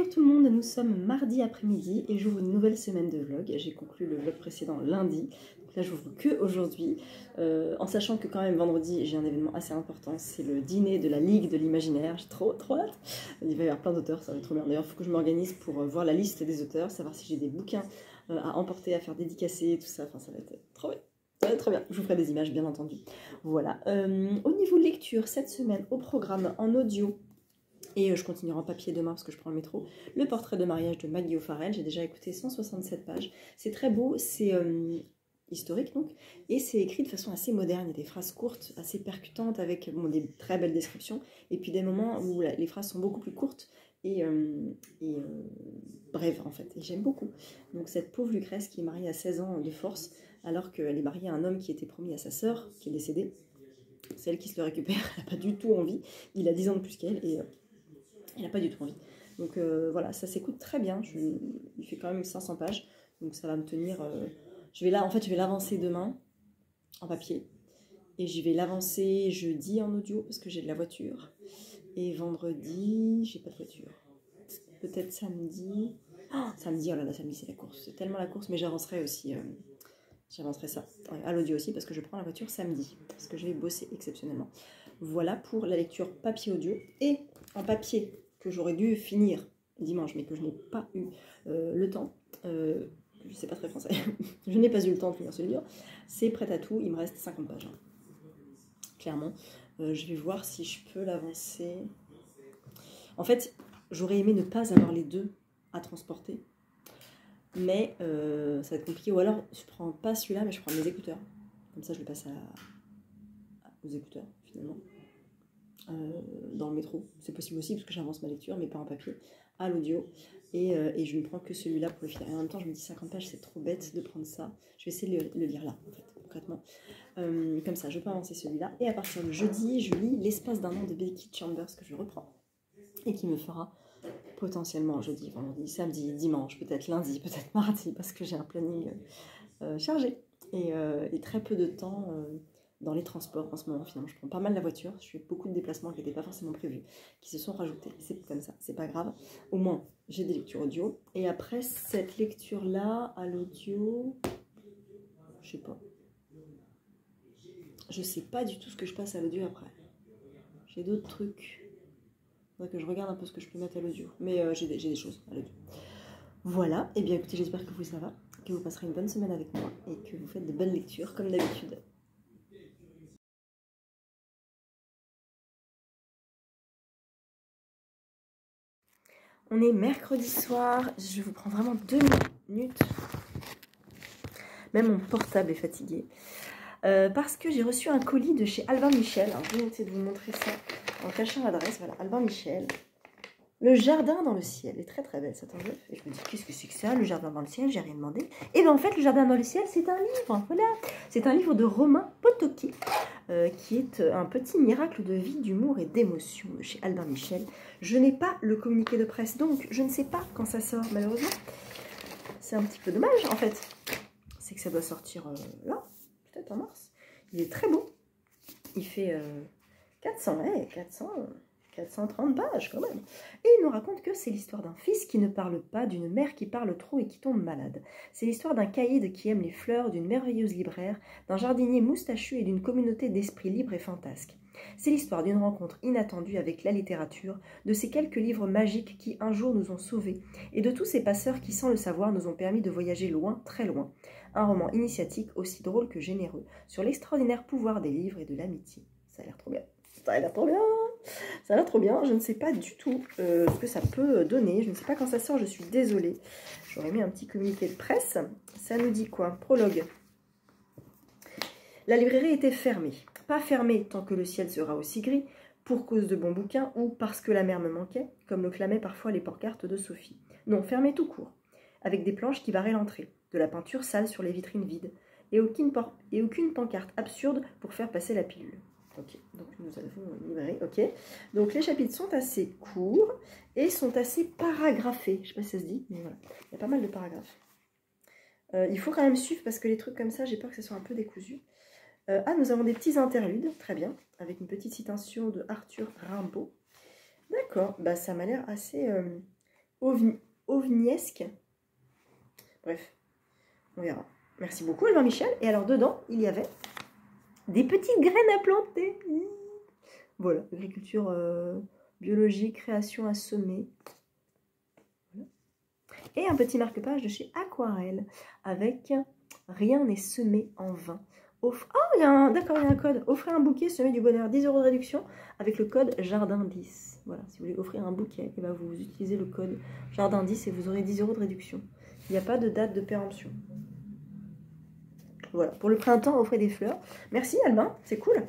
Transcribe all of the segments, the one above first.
Bonjour tout le monde, nous sommes mardi après-midi et j'ouvre une nouvelle semaine de vlog. J'ai conclu le vlog précédent lundi, donc là j'ouvre que aujourd'hui, en sachant que quand même vendredi j'ai un événement assez important, c'est le dîner de la Ligue de l'Imaginaire, j'ai trop hâte. Il va y avoir plein d'auteurs, ça va être trop bien. D'ailleurs il faut que je m'organise pour voir la liste des auteurs, savoir si j'ai des bouquins à emporter, à faire dédicacer, tout ça, enfin ça va être trop bien. Ça va être très bien, je vous ferai des images bien entendu. Voilà, au niveau lecture, cette semaine au programme en audio, et je continuerai en papier demain parce que je prends le métro, le portrait de mariage de Maggie O'Farrell. J'ai déjà écouté 167 pages. C'est très beau, c'est historique donc, et c'est écrit de façon assez moderne. Il y a des phrases courtes, assez percutantes, avec des très belles descriptions, et puis des moments où les phrases sont beaucoup plus courtes et brèves en fait. Et j'aime beaucoup. Donc cette pauvre Lucrèce qui est mariée à 16 ans de force, alors qu'elle est mariée à un homme qui était promis à sa sœur, qui est décédée. C'est elle qui se le récupère, elle n'a pas du tout envie. Il a 10 ans de plus qu'elle et il n'a pas du tout envie. Donc voilà, ça s'écoute très bien. Il fait quand même 500 pages. Donc ça va me tenir... je vais l'avancer demain en papier. Et je vais l'avancer jeudi en audio parce que j'ai de la voiture. Et vendredi, j'ai pas de voiture. Peut-être samedi. Oh, samedi, oh là là, samedi c'est la course. C'est tellement la course, mais j'avancerai aussi. J'avancerai ça à l'audio aussi parce que je prends la voiture samedi. Parce que je vais bosser exceptionnellement. Voilà pour la lecture papier-audio. Et en papier, que j'aurais dû finir dimanche, mais que je n'ai pas eu le temps. C'est pas très français. Je n'ai pas eu le temps de finir ce livre. C'est Prêt à tout. Il me reste 50 pages. Hein. Clairement. Je vais voir si je peux l'avancer. En fait, j'aurais aimé ne pas avoir les deux à transporter. Mais ça va être compliqué. Ou alors, je prends pas celui-là, mais je prends mes écouteurs. Comme ça, je le passe aux écouteurs, finalement. Dans le métro. C'est possible aussi, parce que j'avance ma lecture, mais pas en papier, à l'audio. Et je ne prends que celui-là pour le finir. Et en même temps, je me dis 50 pages, c'est trop bête de prendre ça. Je vais essayer de le lire là, en fait, concrètement. Comme ça, je peux avancer celui-là. Et à partir de jeudi, je lis L'espace d'un an de Becky Chambers, que je reprends. Et qui me fera potentiellement jeudi, vendredi, samedi, dimanche, peut-être lundi, peut-être mardi, parce que j'ai un planning chargé. Et très peu de temps... dans les transports en ce moment, finalement, je prends pas mal la voiture, je fais beaucoup de déplacements qui n'étaient pas forcément prévus, qui se sont rajoutés, c'est comme ça, c'est pas grave, au moins j'ai des lectures audio, et après cette lecture-là, à l'audio, je sais pas du tout ce que je passe à l'audio après, j'ai d'autres trucs, il faudrait que je regarde un peu ce que je peux mettre à l'audio, mais j'ai des choses à l'audio. Voilà, et bien écoutez, j'espère que vous ça va, que vous passerez une bonne semaine avec moi, et que vous faites de bonnes lectures, comme d'habitude. On est mercredi soir, je vous prends vraiment 2 minutes. Même mon portable est fatigué. Parce que j'ai reçu un colis de chez Albin Michel. Alors, je vais essayer de vous montrer ça en cachant l'adresse. Voilà, Albin Michel. Le jardin dans le ciel. Elle est très très belle cette enveloppe. Et je me dis, qu'est-ce que c'est que ça, le jardin dans le ciel? J'ai rien demandé. Et bien en fait, le jardin dans le ciel, c'est un livre. Voilà. C'est un livre de Romain Potocki. Qui est un petit miracle de vie, d'humour et d'émotion de chez Albin Michel. Je n'ai pas le communiqué de presse, donc je ne sais pas quand ça sort, malheureusement. C'est un petit peu dommage, en fait. C'est que ça doit sortir là, peut-être en mars. Il est très beau. Il fait 430 pages quand même. Et il nous raconte que c'est l'histoire d'un fils qui ne parle pas, d'une mère qui parle trop et qui tombe malade. C'est l'histoire d'un caïd qui aime les fleurs, d'une merveilleuse libraire, d'un jardinier moustachu et d'une communauté d'esprits libres et fantasques. C'est l'histoire d'une rencontre inattendue avec la littérature, de ces quelques livres magiques qui un jour nous ont sauvés, et de tous ces passeurs qui, sans le savoir, nous ont permis de voyager loin, très loin. Un roman initiatique aussi drôle que généreux, sur l'extraordinaire pouvoir des livres et de l'amitié. Ça a l'air trop bien. Ça a l'air trop bien. Ça a l'air trop bien. Je ne sais pas du tout ce que ça peut donner. Je ne sais pas quand ça sort, je suis désolée. J'aurais mis un petit communiqué de presse. Ça nous dit quoi? Prologue. La librairie était fermée. Pas fermée tant que le ciel sera aussi gris, pour cause de bons bouquins ou parce que la mer me manquait, comme le clamaient parfois les porte-cartes de Sophie. Non, fermée tout court, avec des planches qui barraient l'entrée, de la peinture sale sur les vitrines vides, et aucune pancarte absurde pour faire passer la pilule. Ok, donc nous avons une librairie, ok. Donc les chapitres sont assez courts et sont assez paragraphés. Je ne sais pas si ça se dit, mais voilà, il y a pas mal de paragraphes. Il faut quand même suivre parce que les trucs comme ça, j'ai peur que ça soit un peu décousu. Nous avons des petits interludes, très bien, avec une petite citation de Arthur Rimbaud. D'accord, bah ça m'a l'air assez ovniesque. Bref, on verra. Merci beaucoup, Albin Michel. Et alors, dedans, il y avait des petites graines à planter. Voilà, agriculture biologique, création à semer. Voilà. Et un petit marque-page de chez Aquarelle avec rien n'est semé en vain. il y a un code. Offrez un bouquet, semez du bonheur, 10 € de réduction avec le code Jardin10. Voilà, si vous voulez offrir un bouquet, et ben vous utilisez le code Jardin10 et vous aurez 10 € de réduction. Il n'y a pas de date de péremption. Voilà, pour le printemps, offrez des fleurs. Merci Albin, c'est cool.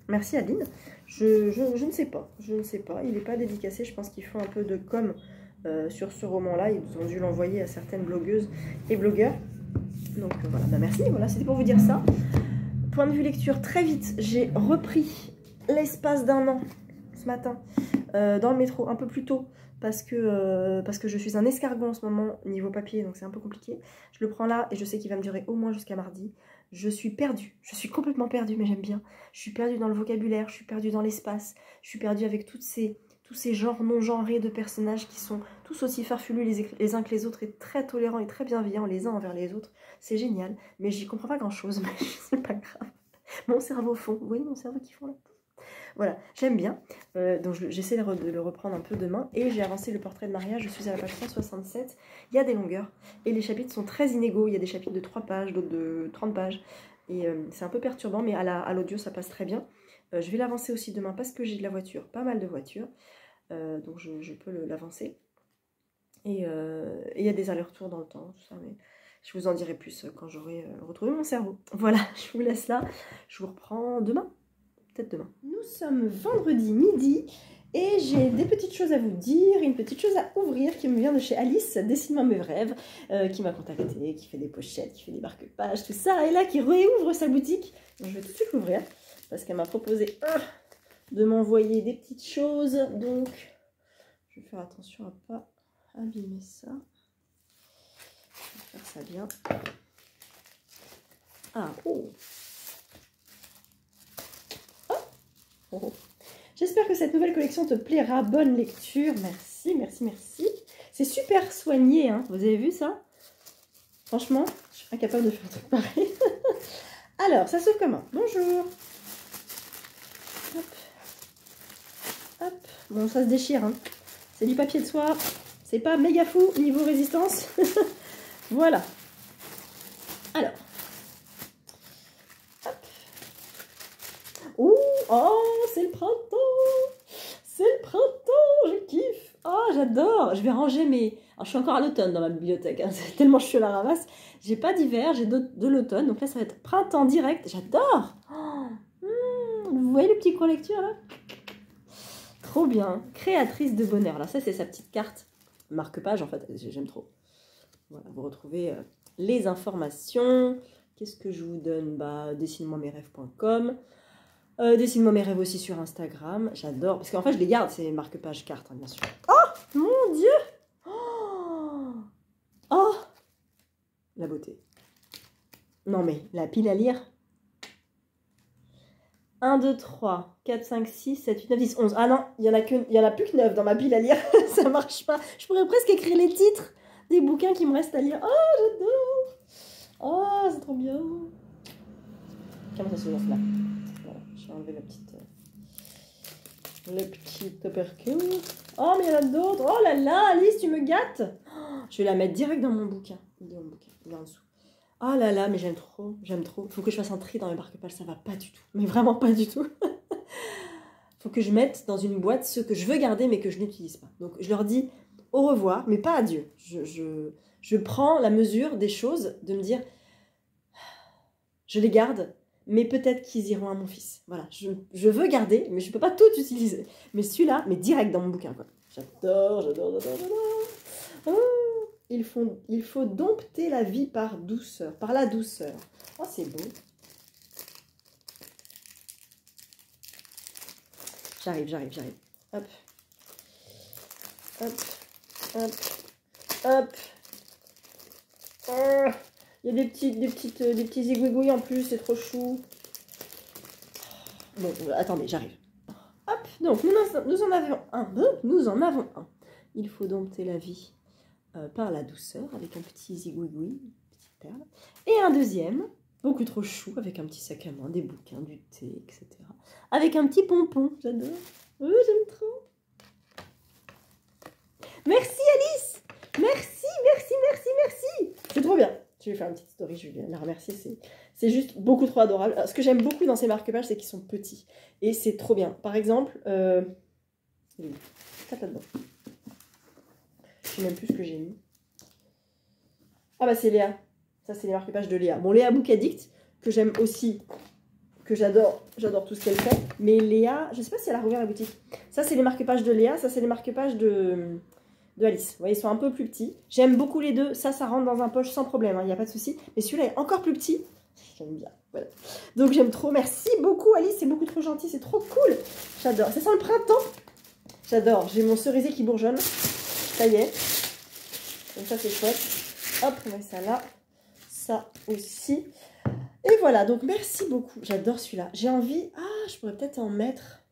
Merci Aline. Je ne sais pas, il n'est pas dédicacé, je pense qu'ils font un peu de com sur ce roman-là. Ils ont dû l'envoyer à certaines blogueuses et blogueurs. Donc voilà, bah merci, voilà, c'était pour vous dire ça. Point de vue lecture, très vite, j'ai repris l'espace d'un an ce matin dans le métro, un peu plus tôt, parce que je suis un escargot en ce moment niveau papier, donc c'est un peu compliqué. Je le prends là et je sais qu'il va me durer au moins jusqu'à mardi. Je suis perdue, je suis complètement perdue, mais j'aime bien. Je suis perdue dans le vocabulaire, je suis perdue dans l'espace, je suis perdue avec tous ces genres non-genrés de personnages qui sont tous aussi farfelus les uns que les autres et très tolérants et très bienveillants les uns envers les autres. C'est génial, mais j'y comprends pas grand-chose, mais c'est pas grave. Mon cerveau fond, vous voyez mon cerveau qui fond là? Voilà, j'aime bien, donc j'essaie de le reprendre un peu demain, et j'ai avancé le portrait de mariage, je suis à la page 167, il y a des longueurs, et les chapitres sont très inégaux, il y a des chapitres de 3 pages, d'autres de 30 pages, et c'est un peu perturbant, mais à l'audio ça passe très bien. Je vais l'avancer aussi demain parce que j'ai de la voiture, pas mal de voitures, donc je peux l'avancer, et il y a des allers-retours dans le temps, tout ça, mais je vous en dirai plus quand j'aurai retrouvé mon cerveau. Voilà, je vous laisse là, je vous reprends demain. Peut-être demain. Nous sommes vendredi midi et j'ai des petites choses à vous dire, une petite chose à ouvrir qui me vient de chez Alice, Dessine-moi mes rêves, qui m'a contacté, qui fait des pochettes, qui fait des marque-pages, tout ça, et là qui réouvre sa boutique. Donc, je vais tout de suite l'ouvrir parce qu'elle m'a proposé de m'envoyer des petites choses, donc je vais faire attention à pas abîmer ça. Je vais faire ça bien. Ah, oh! Oh. J'espère que cette nouvelle collection te plaira. Bonne lecture. Merci, merci, merci. C'est super soigné, hein. Vous avez vu ça? Franchement, je suis incapable de faire un truc pareil. Alors, ça s'ouvre comment? Bonjour. Hop. Hop. Bon, ça se déchire, hein. C'est du papier de soie. C'est pas méga fou niveau résistance. Voilà. Alors. Hop. Ouh, oh, c'est le printemps. C'est le printemps, je kiffe. Oh, j'adore. Je vais ranger mes... Alors, je suis encore à l'automne dans ma bibliothèque. Hein. Tellement je suis à la ramasse. J'ai pas d'hiver, j'ai de l'automne. Donc là, ça va être printemps direct. J'adore. Oh, vous voyez le petit coin lecture là? Trop bien. Créatrice de bonheur. Là, ça, c'est sa petite carte. Marque-page, en fait. J'aime trop. Voilà, vous retrouvez les informations. Qu'est-ce que je vous donne? Bah, dessine-moi-mes-rêves.com. Dessine-moi mes rêves aussi sur Instagram. J'adore. Parce qu'en fait, je les garde, ces marque-pages cartes, hein, bien sûr. Oh, mon Dieu! Oh, la beauté. Non, mais la pile à lire. 1, 2, 3, 4, 5, 6, 7, 8, 9, 10, 11. Ah non, il y en a plus que 9 dans ma pile à lire. Ça marche pas. Je pourrais presque écrire les titres des bouquins qui me restent à lire. Oh, j'adore. Oh, c'est trop bien. Comment ça se lance là? Voilà, je vais enlever le petit uppercut. Oh, mais il y en a d'autres. Oh là là, Alice, tu me gâtes. Oh, je vais la mettre direct dans mon bouquin. Il est dans mon bouquin, il est en dessous. Oh là là, mais j'aime trop, j'aime trop. Il faut que je fasse un tri dans mes marque-pages, ça va pas du tout. Mais vraiment pas du tout. Il faut que je mette dans une boîte ceux que je veux garder mais que je n'utilise pas. Donc je leur dis au revoir, mais pas adieu. Je prends la mesure des choses, de me dire, je les garde, mais peut-être qu'ils iront à mon fils. Voilà, je veux garder, mais je peux pas tout utiliser. Mais celui-là, mais direct dans mon bouquin, quoi. J'adore, j'adore, j'adore, j'adore. Oh, il faut dompter la vie par douceur, par la douceur. Oh, c'est beau. J'arrive. Hop. Hop. Hop. Hop. Oh, il y a des petits zigouigouilles en plus, c'est trop chou. Bon, attendez, j'arrive. Hop, donc nous en avons un. Il faut dompter la vie par la douceur, avec un petit zigouigoui, une petite perle. Et un deuxième, beaucoup trop chou, avec un petit sac à main, des bouquins, du thé, etc. Avec un petit pompon, j'adore. Oh, j'aime trop. Merci Alice. Merci, merci, merci, merci. C'est trop bien. Je vais faire une petite story, je vais la remercier. C'est juste beaucoup trop adorable. Alors, ce que j'aime beaucoup dans ces marque-pages, c'est qu'ils sont petits. Et c'est trop bien. Par exemple, ça là-dedans. Je sais même plus ce que j'ai mis. Ah bah c'est Léa. Ça c'est les marque-pages de Léa. Bon, Léa Book Addict, que j'aime aussi, que j'adore tout ce qu'elle fait. Mais Léa, je sais pas si elle a rouvert la boutique. Ça c'est les marque-pages de Léa, ça c'est les marque-pages de Alice. Vous voyez, ils sont un peu plus petits. J'aime beaucoup les deux. Ça rentre dans un poche sans problème, il n'y a pas de souci. Mais celui-là est encore plus petit. J'aime bien. Voilà. Donc j'aime trop. Merci beaucoup Alice, c'est beaucoup trop gentil, c'est trop cool. J'adore. Ça sent le printemps. J'adore. J'ai mon cerisier qui bourgeonne. Ça y est. Donc ça c'est chouette. Hop, on met ça là. Ça aussi. Et voilà, donc merci beaucoup. J'adore celui-là. J'ai envie... Ah, je pourrais peut-être en mettre...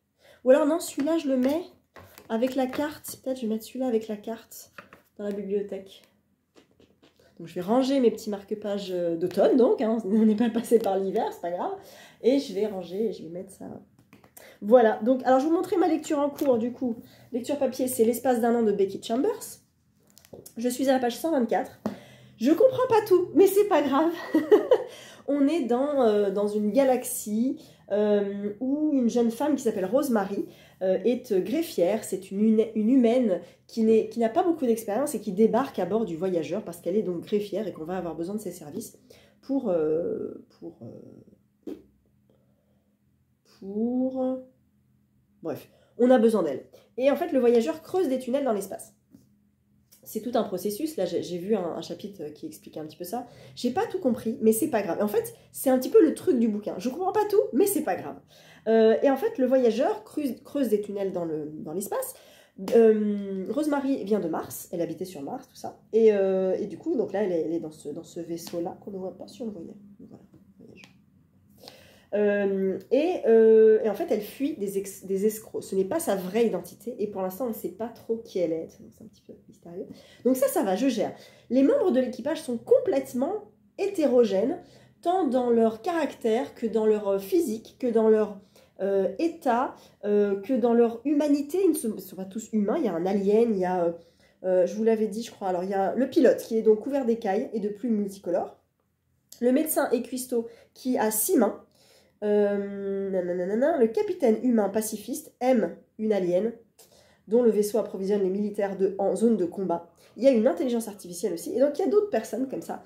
Ou alors non, celui-là, je le mets avec la carte. Peut-être je vais mettre celui-là avec la carte dans la bibliothèque. Donc je vais ranger mes petits marque-pages d'automne, donc. Hein, on n'est pas passé par l'hiver, c'est pas grave. Et je vais ranger et je vais mettre ça... Voilà, donc alors je vais vous montrer ma lecture en cours, du coup. Lecture papier, c'est L'espace d'un an de Becky Chambers. Je suis à la page 124. Je comprends pas tout, mais c'est pas grave. On est dans une galaxie où une jeune femme qui s'appelle Rosemary est greffière. C'est une humaine qui n'a pas beaucoup d'expérience et qui débarque à bord du voyageur parce qu'elle est donc greffière et qu'on va avoir besoin de ses services pour bref, on a besoin d'elle. Et en fait, le voyageur creuse des tunnels dans l'espace. C'est tout un processus. Là, j'ai vu un chapitre qui expliquait un petit peu ça. J'ai pas tout compris, mais c'est pas grave. Et en fait, c'est un petit peu le truc du bouquin. Je comprends pas tout, mais c'est pas grave. Et en fait, le voyageur creuse des tunnels dans l'espace. Rosemary vient de Mars. Elle habitait sur Mars, tout ça. Et du coup, donc là, elle est dans ce vaisseau-là qu'on ne voit pas si on le voyait. Voilà. Et en fait, elle fuit des escrocs. Ce n'est pas sa vraie identité. Et pour l'instant, on ne sait pas trop qui elle est. C'est un petit peu mystérieux. Donc ça va, je gère. Les membres de l'équipage sont complètement hétérogènes, tant dans leur caractère que dans leur physique, que dans leur état, que dans leur humanité. Ils ne sont pas tous humains. Il y a un alien, il y a... je vous l'avais dit, je crois. Alors, il y a le pilote qui est donc couvert d'écailles et de plumes multicolores. Le médecin et cuistot qui a 6 mains. Le capitaine humain pacifiste aime une alien dont le vaisseau approvisionne les militaires en zone de combat. Il y a une intelligence artificielle aussi. Et donc, il y a d'autres personnes comme ça,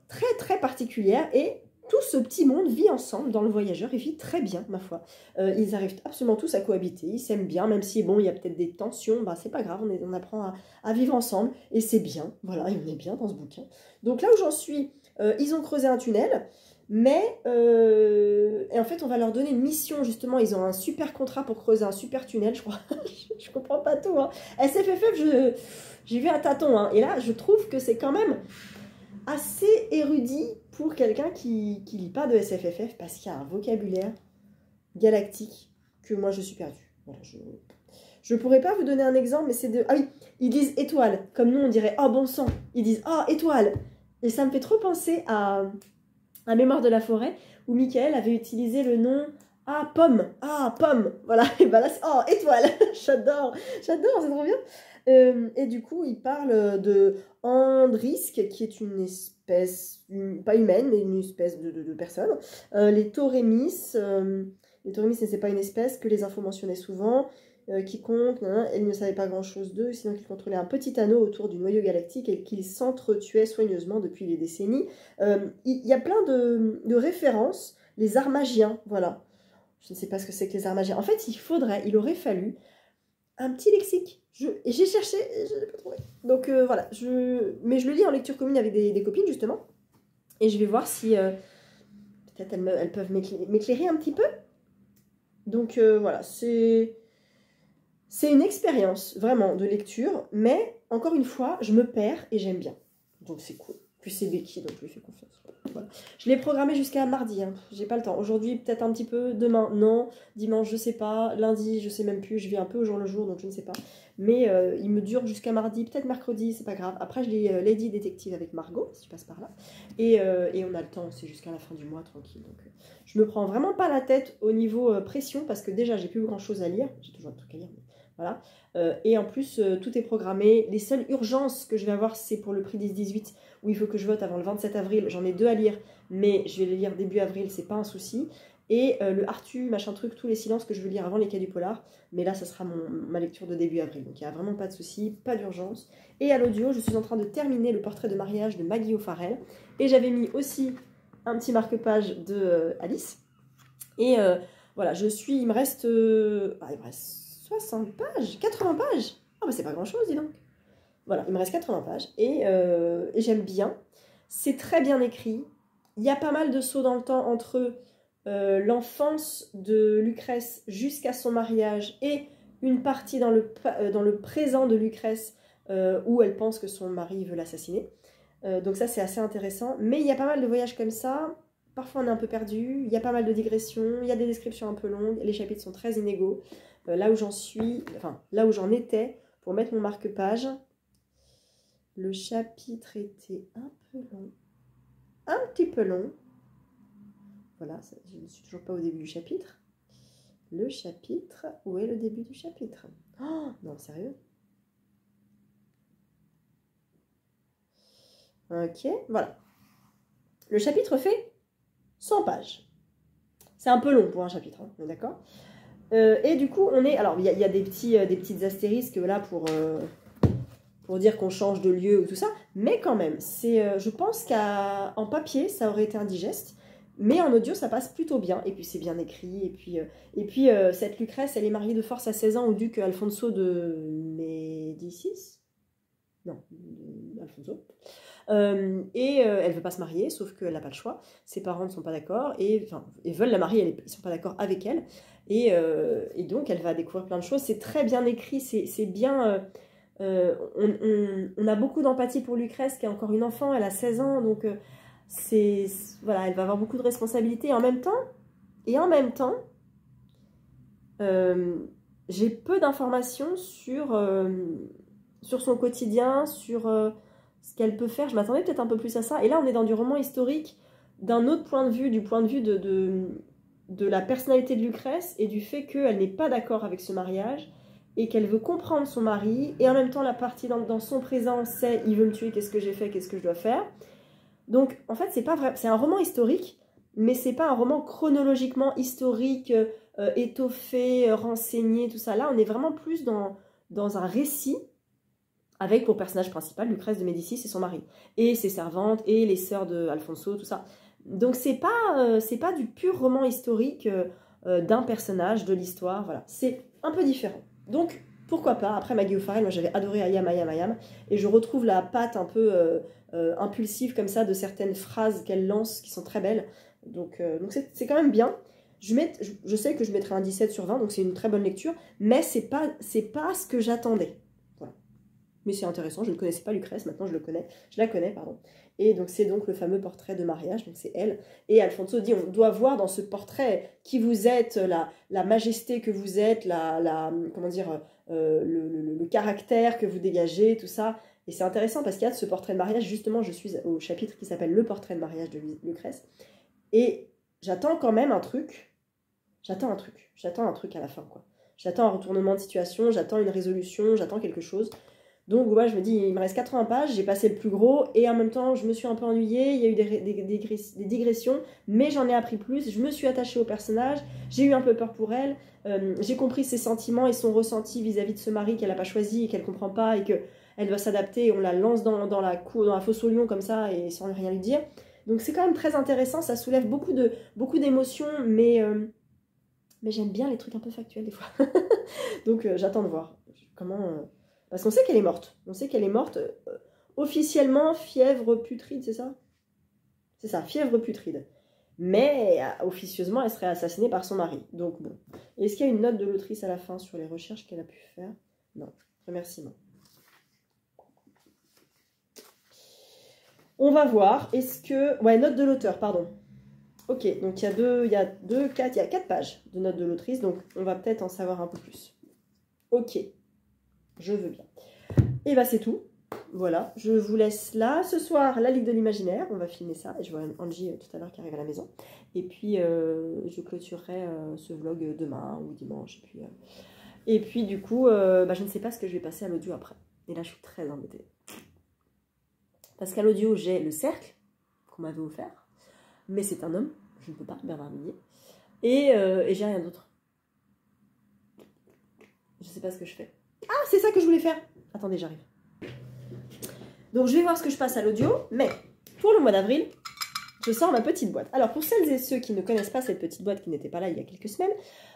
très très particulières. Et tout ce petit monde vit ensemble dans le voyageur et vit très bien, ma foi. Ils arrivent absolument tous à cohabiter. Ils s'aiment bien, même si bon, il y a peut-être des tensions. Bah, c'est pas grave, on apprend à vivre ensemble. Et c'est bien. Voilà, et on est bien dans ce bouquin. Donc là où j'en suis, ils ont creusé un tunnel. Mais, et en fait, on va leur donner une mission, justement. Ils ont un super contrat pour creuser un super tunnel, je crois. Je comprends pas tout. Hein. SFFF, j'ai vu un tâton. Hein. Et là, je trouve que c'est quand même assez érudit pour quelqu'un qui lit pas de SFFF, parce qu'il y a un vocabulaire galactique que moi, je suis perdue. Voilà, je pourrais pas vous donner un exemple, mais c'est de... Ah oui, ils disent étoile. Comme nous, on dirait « oh, bon sang ». Ils disent « oh, étoile ». Et ça me fait trop penser à Mémoire de la forêt, où Michael avait utilisé le nom pomme. Ah, pomme. Voilà. Et ben là, oh, étoile. J'adore, c'est trop bien. Et du coup, il parle de Andrisque, qui est une espèce, pas humaine, mais une espèce de personne. Les taurémis, c'est pas une espèce que les infos mentionnaient souvent. Quiconque, elle ne savait pas grand-chose d'eux, sinon qu'ils contrôlaient un petit anneau autour du noyau galactique et qu'ils s'entretuaient soigneusement depuis les décennies. Il y a plein de références, les armagiens, voilà. Je ne sais pas ce que c'est que les armagiens. En fait, il aurait fallu un petit lexique. Et j'ai cherché, et je ne l'ai pas trouvé. Donc voilà, mais je le lis en lecture commune avec des copines, justement. Et je vais voir si peut-être elles peuvent m'éclairer un petit peu. Donc voilà, c'est une expérience vraiment de lecture, mais encore une fois, je me perds et j'aime bien. Donc c'est cool. Puis c'est Becky, donc je lui fais confiance. Voilà. Je l'ai programmé jusqu'à mardi, hein. J'ai pas le temps. Aujourd'hui, peut-être un petit peu. Demain, non. Dimanche, je sais pas. Lundi, je sais même plus. Je vis un peu au jour le jour, donc je ne sais pas. Mais il me dure jusqu'à mardi, peut-être mercredi, c'est pas grave. Après, je lis Lady Détective avec Margot, si tu passes par là. Et on a le temps, c'est jusqu'à la fin du mois, tranquille. Donc, je me prends vraiment pas la tête au niveau pression, parce que déjà, j'ai plus grand chose à lire. J'ai toujours un truc à lire, mais voilà. Et en plus, tout est programmé. Les seules urgences que je vais avoir, c'est pour le prix 10-18, où il faut que je vote avant le 27 avril. J'en ai 2 à lire, mais je vais les lire début avril, c'est pas un souci. Et le Arthur, machin truc, tous les silences que je veux lire avant les Quais du Polar. Mais là, ça sera ma lecture de début avril. Donc il n'y a vraiment pas de souci, pas d'urgence. Et à l'audio, je suis en train de terminer le portrait de mariage de Maggie O'Farrell. Et j'avais mis aussi un petit marque-page de Alice. Et voilà, il me reste 60 pages, 80 pages. Ah bah c'est pas grand-chose, dis donc. Voilà, il me reste 80 pages. Et j'aime bien. C'est très bien écrit. Il y a pas mal de sauts dans le temps entre l'enfance de Lucrèce jusqu'à son mariage et une partie dans le présent de Lucrèce où elle pense que son mari veut l'assassiner. Donc ça, c'est assez intéressant. Mais il y a pas mal de voyages comme ça. Parfois, on est un peu perdu. Il y a pas mal de digressions. Il y a des descriptions un peu longues. Les chapitres sont très inégaux. Là où j'en suis, enfin, là où j'en étais, pour mettre mon marque-page, le chapitre était un peu long. Un petit peu long. Voilà, je ne suis toujours pas au début du chapitre. Le chapitre, où est le début du chapitre? Oh, non, sérieux? Ok, voilà. Le chapitre fait 100 pages. C'est un peu long pour un chapitre, hein, d'accord? Et du coup, on est... Alors, il y a des petites astérisques là pour dire qu'on change de lieu ou tout ça, mais quand même, je pense qu'en papier, ça aurait été indigeste. Mais en audio, ça passe plutôt bien. Et puis, c'est bien écrit. Et puis cette Lucrèce, elle est mariée de force à 16 ans au duc Alfonso de Médicis. Non, Alfonso. Elle veut pas se marier, sauf qu'elle n'a pas le choix. Ses parents ne sont pas d'accord. Ils veulent la marier, ils ne sont pas d'accord avec elle. Et donc, elle va découvrir plein de choses. C'est très bien écrit, c'est bien... on a beaucoup d'empathie pour Lucrèce, qui est encore une enfant. Elle a 16 ans, donc... voilà, elle va avoir beaucoup de responsabilités en même temps, j'ai peu d'informations sur son quotidien, sur ce qu'elle peut faire. Je m'attendais peut-être un peu plus à ça. Et là, on est dans du roman historique d'un autre point de vue, du point de vue de la personnalité de Lucrèce et du fait qu'elle n'est pas d'accord avec ce mariage et qu'elle veut comprendre son mari. Et en même temps, la partie dans son présent, c'est « il veut me tuer, qu'est-ce que j'ai fait, qu'est-ce que je dois faire ?» Donc, en fait, c'est pas vrai. C'est un roman historique, mais c'est pas un roman chronologiquement historique, étoffé, renseigné, tout ça. Là, on est vraiment plus dans un récit avec pour personnage principal Lucrèce de Médicis et son mari, et ses servantes, et les sœurs de Alfonso, tout ça. Donc, c'est pas du pur roman historique d'un personnage, de l'histoire, voilà. C'est un peu différent. Donc, pourquoi pas. Après Maggie O'Farrell, moi j'avais adoré Ayam, Ayam, Ayam, et je retrouve la patte un peu impulsive comme ça de certaines phrases qu'elle lance qui sont très belles. Donc c'est quand même bien. Je sais que je mettrai un 17 sur 20, donc c'est une très bonne lecture, mais c'est pas ce que j'attendais. Voilà. Mais c'est intéressant, je ne connaissais pas Lucrèce, maintenant je la connais, pardon. Et donc c'est donc le fameux portrait de mariage, donc c'est elle. Et Alfonso dit, on doit voir dans ce portrait qui vous êtes, la majesté que vous êtes, comment dire, le caractère que vous dégagez, tout ça. Et c'est intéressant parce qu'il y a de ce portrait de mariage, justement, je suis au chapitre qui s'appelle le portrait de mariage de Lucrèce. Et j'attends quand même un truc. J'attends un truc à la fin, quoi. J'attends un retournement de situation, j'attends une résolution, j'attends quelque chose. Donc voilà, je me dis, il me reste 80 pages, j'ai passé le plus gros, et en même temps, je me suis un peu ennuyée, il y a eu des digressions, mais j'en ai appris plus, je me suis attachée au personnage, j'ai eu un peu peur pour elle, j'ai compris ses sentiments et son ressenti vis-à-vis de ce mari qu'elle n'a pas choisi et qu'elle ne comprend pas, et qu'elle doit s'adapter, et on la lance dans la fosse au lion comme ça, et sans rien lui dire. Donc c'est quand même très intéressant, ça soulève beaucoup d'émotions, mais j'aime bien les trucs un peu factuels des fois. Donc j'attends de voir comment... Parce qu'on sait qu'elle est morte. On sait qu'elle est morte officiellement fièvre putride, c'est ça? C'est ça, fièvre putride. Mais officieusement, elle serait assassinée par son mari. Donc bon. Est-ce qu'il y a une note de l'autrice à la fin sur les recherches qu'elle a pu faire? Non. Remerciement. On va voir, est-ce que... Ouais, note de l'auteur, pardon. Ok, donc il y a 4 pages de notes de l'autrice, donc on va peut-être en savoir un peu plus. Ok, je veux bien. Et bah c'est tout. Voilà, je vous laisse là. Ce soir, la Ligue de l'Imaginaire, on va filmer ça. Et je vois Angie tout à l'heure qui arrive à la maison. Et puis, je clôturerai ce vlog demain ou dimanche. Et puis du coup, je ne sais pas ce que je vais passer à l'audio après. Et là, je suis très embêtée. Parce qu'à l'audio, j'ai le cercle qu'on m'avait offert. Mais c'est un homme, je ne peux pas, Bernard Minet. Et j'ai rien d'autre. Je ne sais pas ce que je fais. Ah, c'est ça que je voulais faire. Attendez, j'arrive. Donc je vais voir ce que je passe à l'audio, mais pour le mois d'avril, je sors ma petite boîte. Alors pour celles et ceux qui ne connaissent pas cette petite boîte qui n'était pas là il y a quelques semaines,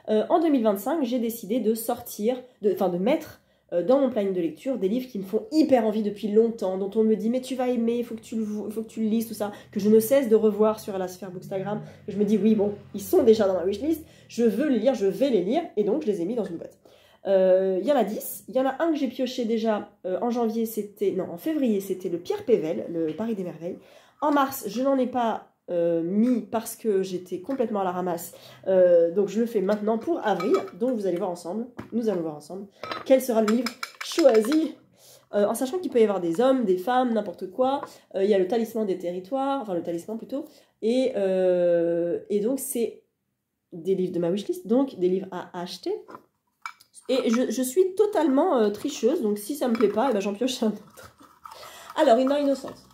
en 2025, j'ai décidé de de mettre dans mon planning de lecture des livres qui me font hyper envie depuis longtemps, dont on me dit mais tu vas aimer, il faut que tu le lises, tout ça, que je ne cesse de revoir sur la sphère Bookstagram, que je me dis oui bon, ils sont déjà dans ma wishlist, je veux les lire, je vais les lire, et donc je les ai mis dans une boîte. Il y en a 10, il y en a un que j'ai pioché déjà en février, c'était le Pierre Pével, le Paris des Merveilles. En mars, je n'en ai pas mis parce que j'étais complètement à la ramasse, donc je le fais maintenant pour avril, donc vous allez voir ensemble, nous allons voir ensemble, quel sera le livre choisi, en sachant qu'il peut y avoir des hommes, des femmes, n'importe quoi. Il y a le Talisman des territoires, enfin le talisman plutôt, et donc c'est des livres de ma wishlist, donc des livres à acheter. Et je suis totalement tricheuse, donc si ça me plaît pas, eh ben, j'en pioche un autre. Alors, Une main innocente.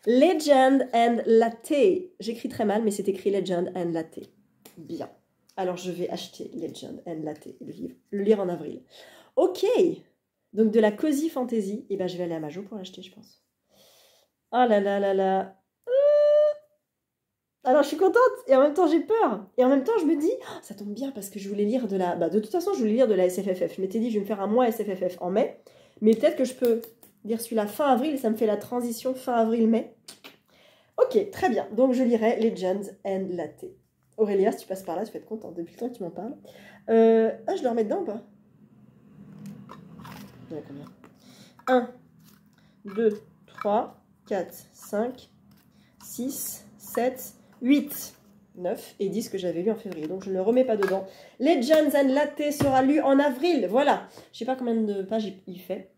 Legend and Latte. J'écris très mal, mais c'est écrit Legend and Latte. Bien. Alors, je vais acheter Legend and Latte, le lire en avril. Ok. Donc, de la cozy fantasy. Et ben, je vais aller à Majo pour l'acheter, je pense. Oh là là là là. Alors je suis contente et en même temps j'ai peur. Et en même temps je me dis, oh, ça tombe bien parce que je voulais lire de la... de toute façon je voulais lire de la SFFF. Je m'étais dit je vais me faire un mois SFFF en mai. Mais peut-être que je peux lire celui-là fin avril et ça me fait la transition fin avril-mai. Ok, très bien. Donc je lirai Legends and Latte. Aurélia, si tu passes par là, tu vas être contente. Depuis le temps que tu m'en parles. Je le remets dedans ou pas? J'en ai combien? 1, 2, 3, 4, 5, 6, 7... 8, 9 et 10 que j'avais lu en février. Donc je ne le remets pas dedans. Legends and Latte sera lu en avril. Voilà. Je ne sais pas combien de pages il fait.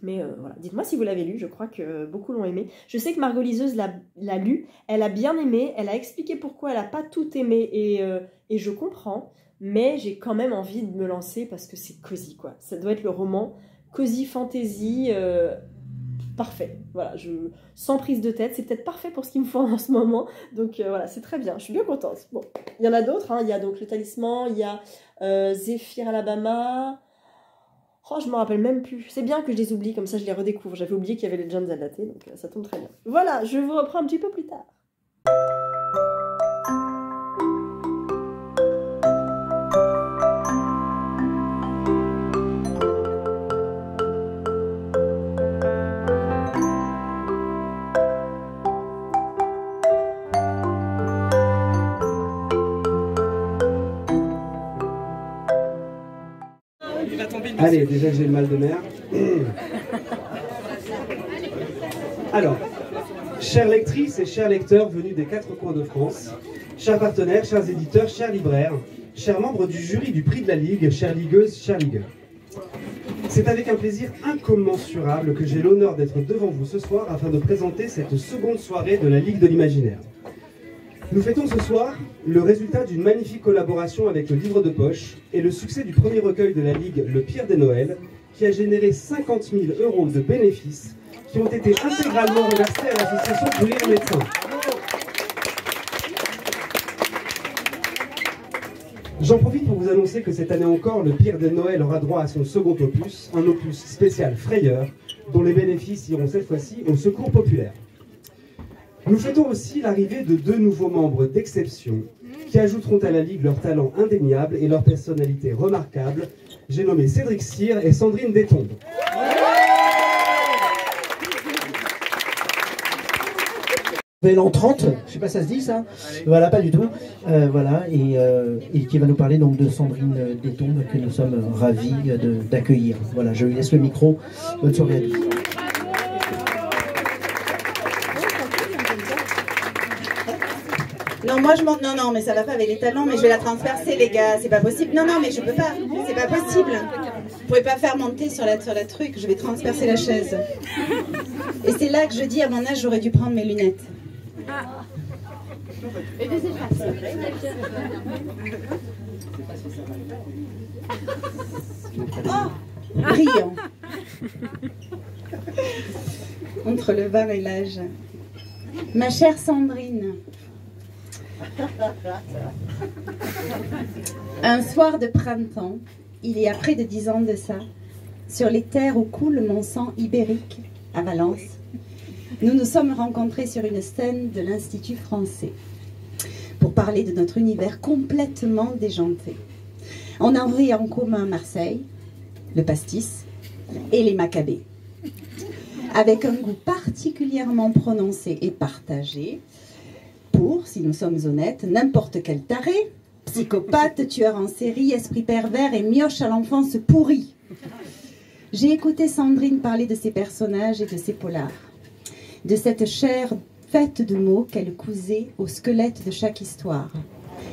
Mais voilà. Dites-moi si vous l'avez lu. Je crois que beaucoup l'ont aimé. Je sais que Margot Liseuse l'a lu. Elle a bien aimé. Elle a expliqué pourquoi elle n'a pas tout aimé. Et je comprends. Mais j'ai quand même envie de me lancer parce que c'est cosy, quoi. Ça doit être le roman cosy fantasy... parfait, voilà, sans prise de tête, c'est peut-être parfait pour ce qu'il me faut en ce moment, donc voilà, c'est très bien, je suis bien contente. Bon, il y en a d'autres, hein. Il y a donc le Talisman, il y a Zephyr Alabama, oh, je me rappelle même plus, c'est bien que je les oublie, comme ça je les redécouvre, j'avais oublié qu'il y avait les Legends and Latte, donc ça tombe très bien. Voilà, je vous reprends un petit peu plus tard. Allez, déjà que j'ai le mal de mer. Alors, chères lectrices et chers lecteurs venus des 4 coins de France, chers partenaires, chers éditeurs, chers libraires, chers membres du jury du prix de la Ligue, chères ligueuses, chers ligueurs. C'est avec un plaisir incommensurable que j'ai l'honneur d'être devant vous ce soir afin de présenter cette seconde soirée de la Ligue de l'Imaginaire. Nous fêtons ce soir le résultat d'une magnifique collaboration avec le Livre de Poche et le succès du premier recueil de la Ligue, Le Pire des Noëls, qui a généré 50 000 € de bénéfices qui ont été intégralement reversés à l'association Pour lire médecin. J'en profite pour vous annoncer que cette année encore, Le Pire des Noëls aura droit à son second opus, un opus spécial frayeur, dont les bénéfices iront cette fois-ci au Secours populaire. Nous fêtons aussi l'arrivée de 2 nouveaux membres d'exception qui ajouteront à la Ligue leur talent indéniable et leur personnalité remarquable. J'ai nommé Cédric Cyr et Sandrine Détombe. L'an 30, je sais pas ça se dit ça. Voilà, pas du tout. Voilà, et qui va nous parler donc de Sandrine Détombe que nous sommes ravis d'accueillir. Voilà, je lui laisse le micro. Bonne soirée à tous. Non, moi je monte. Non, non, mais ça va pas avec les talons, mais je vais la transpercer, les gars. C'est pas possible. Non, non, mais je peux pas. C'est pas possible. Vous pouvez pas faire monter sur la truc. Je vais transpercer la chaise. Et c'est là que je dis, à mon âge, j'aurais dû prendre mes lunettes. Oh, brillant. Entre le bar et l'âge. Ma chère Sandrine. Un soir de printemps, il y a près de 10 ans de ça, sur les terres où coule mon sang ibérique, à Valence, nous nous sommes rencontrés sur une scène de l'Institut français pour parler de notre univers complètement déjanté. On avait en commun Marseille, le pastis et les Maccabées, avec un goût particulièrement prononcé et partagé pour, si nous sommes honnêtes, n'importe quel taré, psychopathe, tueur en série, esprit pervers et mioche à l'enfance pourrie. J'ai écouté Sandrine parler de ses personnages et de ses polars, de cette chair faite de mots qu'elle cousait au squelette de chaque histoire.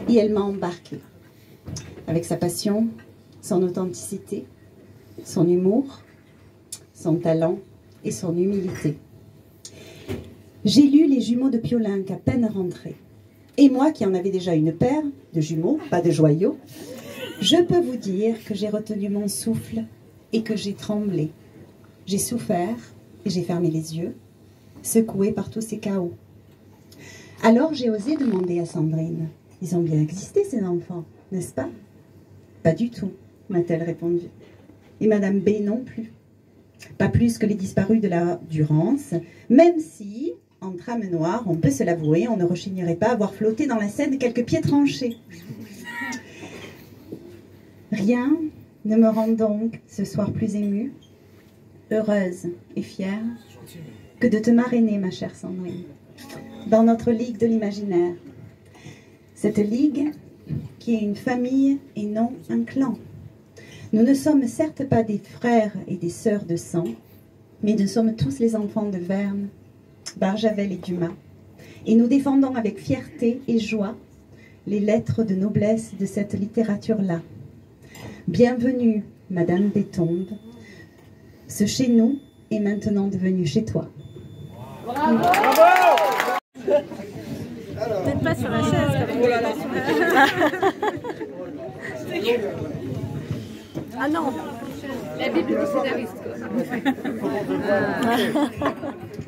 Et elle m'a embarquée, avec sa passion, son authenticité, son humour, son talent et son humilité. J'ai lu Les jumeaux de Piolinck à peine rentrés. Et moi, qui en avais déjà une paire de jumeaux, pas de joyaux, je peux vous dire que j'ai retenu mon souffle et que j'ai tremblé. J'ai souffert et j'ai fermé les yeux, secouée par tous ces chaos. Alors j'ai osé demander à Sandrine, « Ils ont bien existé ces enfants, n'est-ce pas ?»« Pas du tout, m'a-t-elle répondu. Et Madame B non plus. Pas plus que les disparus de la Durance, même si, en trame noire, on peut se l'avouer, on ne rechignerait pas à avoir flotté dans la Seine quelques pieds tranchés. Rien ne me rend donc ce soir plus émue, heureuse et fière, que de te marrainer, ma chère Sandrine, dans notre ligue de l'imaginaire. Cette ligue qui est une famille et non un clan. Nous ne sommes certes pas des frères et des sœurs de sang, mais nous sommes tous les enfants de Verne, Barjavel et Dumas, et nous défendons avec fierté et joie les lettres de noblesse de cette littérature-là. Bienvenue, Madame Détombe. Ce chez nous est maintenant devenu chez toi. Bravo! Peut-être pas sur la chaise, comme Ah non, la Bible du scénariste.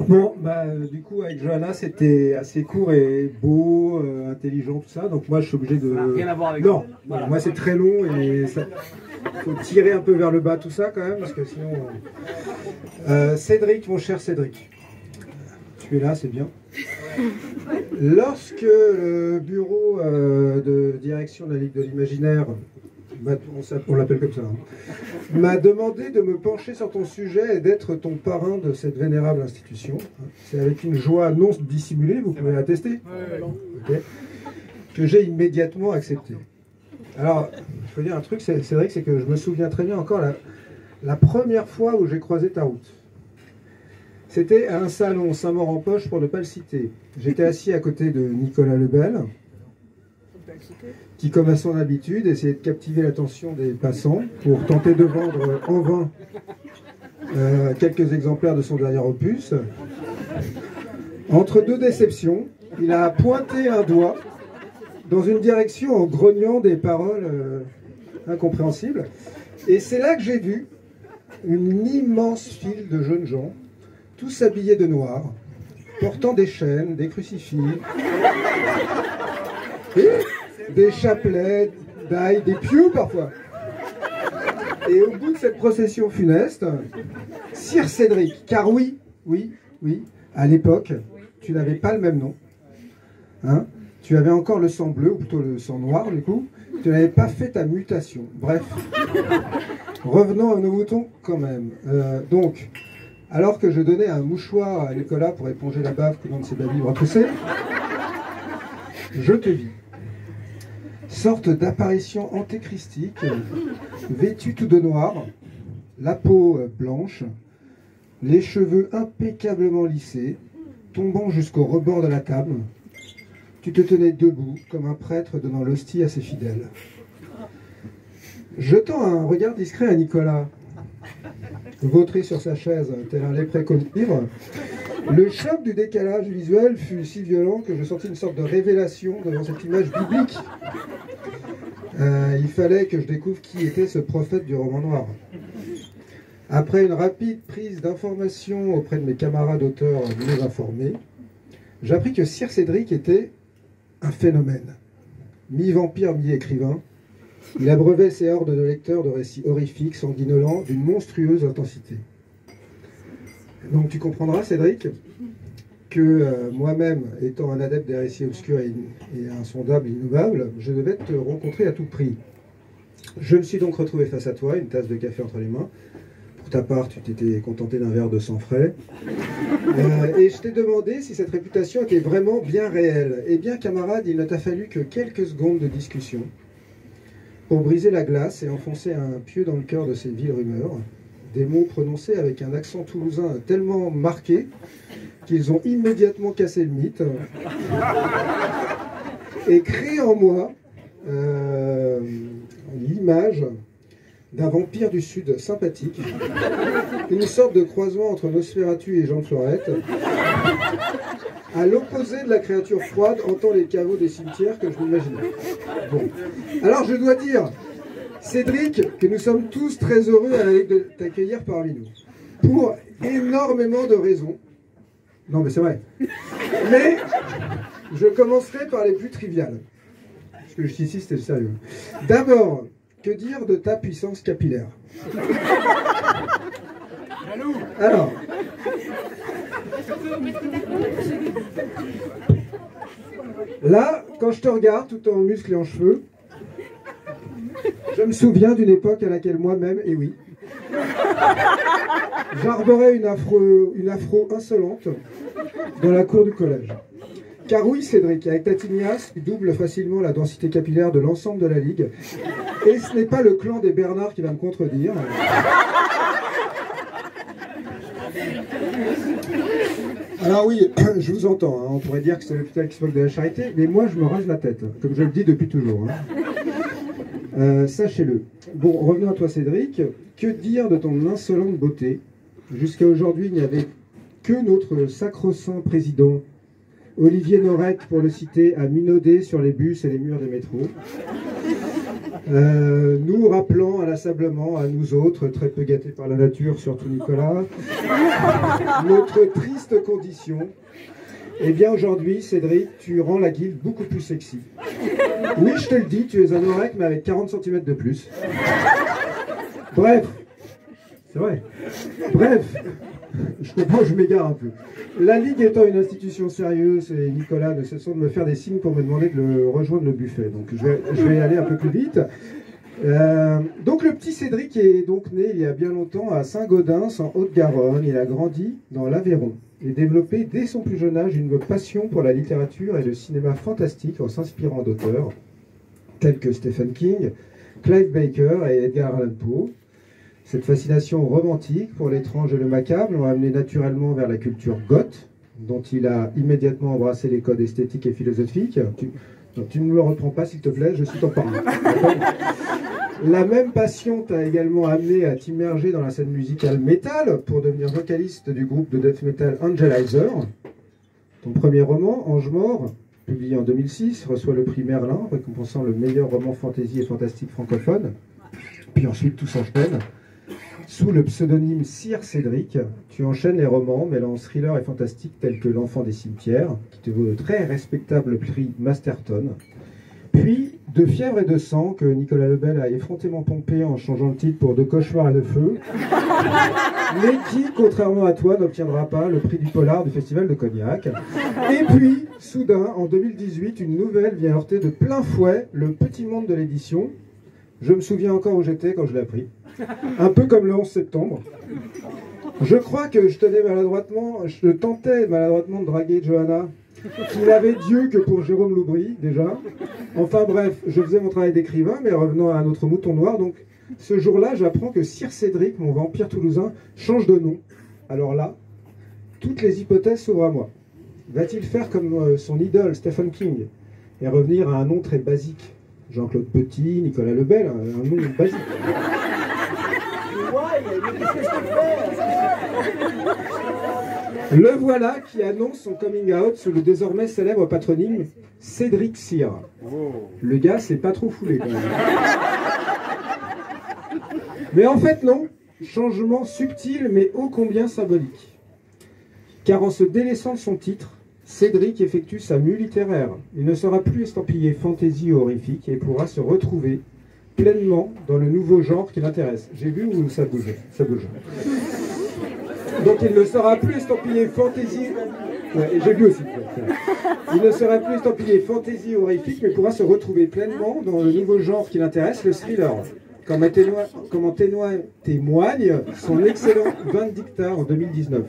Bon, bah, du coup, avec Johanna, c'était assez court et beau, intelligent, tout ça. Donc moi, je suis obligé de... Rien à voir avec non, voilà, moi, c'est très long et ça... faut tirer un peu vers le bas tout ça quand même, parce que sinon... Cédric, mon cher Cédric, tu es là, c'est bien. Lorsque le bureau de direction de la Ligue de l'Imaginaire, on l'appelle comme ça, hein, m'a demandé de me pencher sur ton sujet et d'être ton parrain de cette vénérable institution. C'est avec une joie non dissimulée, vous pouvez attester, okay, que j'ai immédiatement accepté. Alors, il faut dire un truc, Cédric, c'est que je me souviens très bien encore la première fois où j'ai croisé ta route. C'était à un salon Saint-Maur-en-Poche, pour ne pas le citer. J'étais assis à côté de Nicolas Lebel, qui, comme à son habitude, essayait de captiver l'attention des passants pour tenter de vendre en vain quelques exemplaires de son dernier opus. Entre deux déceptions, il a pointé un doigt dans une direction en grognant des paroles incompréhensibles. Et c'est là que j'ai vu une immense file de jeunes gens, tous habillés de noir, portant des chaînes, des crucifix, et des chapelets d'ail, des pieux parfois. Et au bout de cette procession funeste, Sire Cédric, car oui, à l'époque, tu n'avais pas le même nom. Hein, tu avais encore le sang bleu, ou plutôt le sang noir du coup, tu n'avais pas fait ta mutation. Bref, revenons à nos moutons quand même. Donc, Alors que je donnais un mouchoir à Nicolas pour éponger la bave coulant de ses babines repoussées, je te vis. Sorte d'apparition antéchristique, vêtue tout de noir, la peau blanche, les cheveux impeccablement lissés, tombant jusqu'au rebord de la table. Tu te tenais debout comme un prêtre donnant l'hostie à ses fidèles. Jetant un regard discret à Nicolas, vautré sur sa chaise, tel un léprechaume ivre, le choc du décalage visuel fut si violent que je sentis une sorte de révélation devant cette image biblique. Il fallait que je découvre qui était ce prophète du roman noir. Après une rapide prise d'informations auprès de mes camarades auteurs mieux informés, j'appris que Sir Cédric était un phénomène. Mi-vampire, mi-écrivain, il abreuvait ses hordes de lecteurs de récits horrifiques, sanguinolents, d'une monstrueuse intensité. Donc tu comprendras, Cédric, que moi-même, étant un adepte des récits obscurs et insondables, innommables, je devais te rencontrer à tout prix. Je me suis donc retrouvé face à toi, une tasse de café entre les mains. Pour ta part, tu t'étais contenté d'un verre de sang frais. Et je t'ai demandé si cette réputation était vraiment bien réelle. Eh bien, camarade, il ne t'a fallu que quelques secondes de discussion pour briser la glace et enfoncer un pieu dans le cœur de ces viles rumeurs. Des mots prononcés avec un accent toulousain tellement marqué qu'ils ont immédiatement cassé le mythe et créé en moi l'image d'un vampire du Sud sympathique, une sorte de croisement entre Nosferatu et Jean de Florette, à l'opposé de la créature froide hantant les caveaux des cimetières que je m'imaginais. Bon. Alors je dois dire, Cédric, que nous sommes tous très heureux à la Ligue de t'accueillir parmi nous, pour énormément de raisons. Non mais c'est vrai. Mais je commencerai par les plus triviales. Parce que jusqu'ici c'était sérieux. D'abord, que dire de ta puissance capillaire? Alors, là, quand je te regarde tout en muscles et en cheveux, je me souviens d'une époque à laquelle moi-même, et oui, j'arborais une afro insolente dans la cour du collège. Car oui, Cédric, avec ta tignasse, tu doubles facilement la densité capillaire de l'ensemble de la Ligue. Et ce n'est pas le clan des Bernard qui va me contredire. Alors oui, je vous entends, hein, on pourrait dire que c'est l'hôpital qui se moque de la charité, mais moi je me rase la tête, comme je le dis depuis toujours. Hein. Sachez-le. Bon, revenons à toi Cédric. Que dire de ton insolente beauté? Jusqu'à aujourd'hui, il n'y avait que notre sacro-saint président, Olivier Norek, pour le citer, a minaudé sur les bus et les murs des métros. Nous rappelant inlassablement à nous autres, très peu gâtés par la nature, surtout Nicolas, notre triste condition. Eh bien aujourd'hui, Cédric, tu rends la guilde beaucoup plus sexy. Oui, je te le dis, tu es un Norek, mais avec 40 cm de plus. Bref, c'est vrai. Bref, je comprends, je m'égare un peu. La Ligue étant une institution sérieuse, et Nicolas ne cessant de me faire des signes pour me demander de rejoindre le buffet. Donc je vais aller un peu plus vite. Donc le petit Cédric est donc né il y a bien longtemps à Saint-Gaudens, en Haute-Garonne. Il a grandi dans l'Aveyron et développé dès son plus jeune âge une passion pour la littérature et le cinéma fantastique en s'inspirant d'auteurs tels que Stephen King, Clive Barker et Edgar Allan Poe. Cette fascination romantique pour l'étrange et le macabre l'ont amené naturellement vers la culture goth, dont il a immédiatement embrassé les codes esthétiques et philosophiques. Tu ne me le reprends pas, s'il te plaît, je suis ton parent. La même passion t'a également amené à t'immerger dans la scène musicale metal pour devenir vocaliste du groupe de death metal Angelizer. Ton premier roman, Ange mort, publié en 2006, reçoit le prix Merlin, récompensant le meilleur roman fantasy et fantastique francophone. Puis ensuite, tout s'enchaîne. Sous le pseudonyme Sir Cédric, tu enchaînes les romans mêlant thriller et fantastique tels que L'Enfant des cimetières, qui te vaut le très respectable prix Masterton. Puis De fièvre et de sang, que Nicolas Lebel a effrontément pompé en changeant le titre pour De cauchemar et de feu, mais qui, contrairement à toi, n'obtiendra pas le prix du polar du Festival de Cognac. Et puis, soudain, en 2018, une nouvelle vient heurter de plein fouet le petit monde de l'édition. Je me souviens encore où j'étais quand je l'ai appris. Un peu comme le 11 septembre. Je crois que je tentais maladroitement de draguer Johanna, qui n'avait Dieu que pour Jérôme Loubry, déjà. Enfin bref, je faisais mon travail d'écrivain, mais revenons à notre mouton noir. Donc, ce jour-là, j'apprends que Sir Cédric, mon vampire toulousain, change de nom. Alors là, toutes les hypothèses s'ouvrent à moi. Va-t-il faire comme son idole, Stephen King, et revenir à un nom très basique? Jean-Claude Petit, Nicolas Lebel, un nom basique. Le voilà qui annonce son coming out sous le désormais célèbre patronyme Cédric Cyr. Le gars s'est pas trop foulé quand même. Mais en fait non, changement subtil mais ô combien symbolique. Car en se délaissant de son titre, Cédric effectue sa mue littéraire. Il ne sera plus estampillé fantaisie ou horrifique et pourra se retrouver pleinement dans le nouveau genre qui l'intéresse. J'ai vu où ça bouge, ça bouge. Donc il ne sera plus estampillé fantaisie... Ouais, j'ai vu aussi. Il ne sera plus estampillé fantaisie ou horrifique, mais pourra se retrouver pleinement dans le nouveau genre qui l'intéresse, le thriller. Comme en témoigne son excellent 20 dictats en 2019.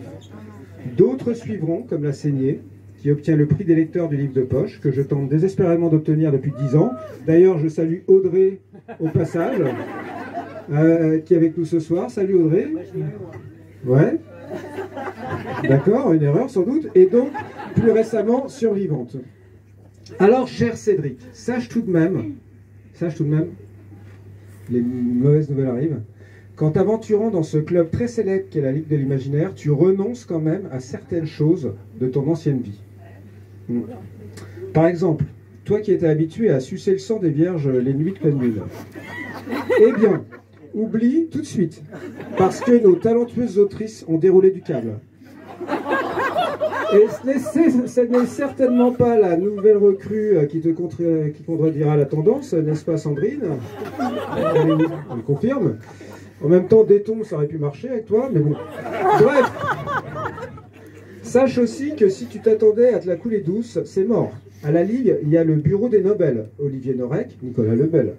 D'autres suivront, comme La Saignée, qui obtient le prix des lecteurs du livre de poche, que je tente désespérément d'obtenir depuis 10 ans. D'ailleurs, je salue Audrey au passage, qui est avec nous ce soir. Salut Audrey. Ouais. D'accord, une erreur sans doute. Et donc, plus récemment, Survivante. Alors, cher Cédric, sache tout de même, les mauvaises nouvelles arrivent, qu'en t'aventurant dans ce club très célèbre qu'est la Ligue de l'Imaginaire, tu renonces quand même à certaines choses de ton ancienne vie. Par exemple, toi qui étais habitué à sucer le sang des vierges les nuits de pleine lune, eh bien, oublie tout de suite, parce que nos talentueuses autrices ont déroulé du câble. Et ce n'est certainement pas la nouvelle recrue qui contredira la tendance, n'est-ce pas Sandrine? On le confirme. En même temps, Déton, ça aurait pu marcher avec toi, mais bon. Bref. Sache aussi que si tu t'attendais à te la couler douce, c'est mort. À la Ligue, il y a le bureau des Nobel, Olivier Norek, Nicolas Lebel,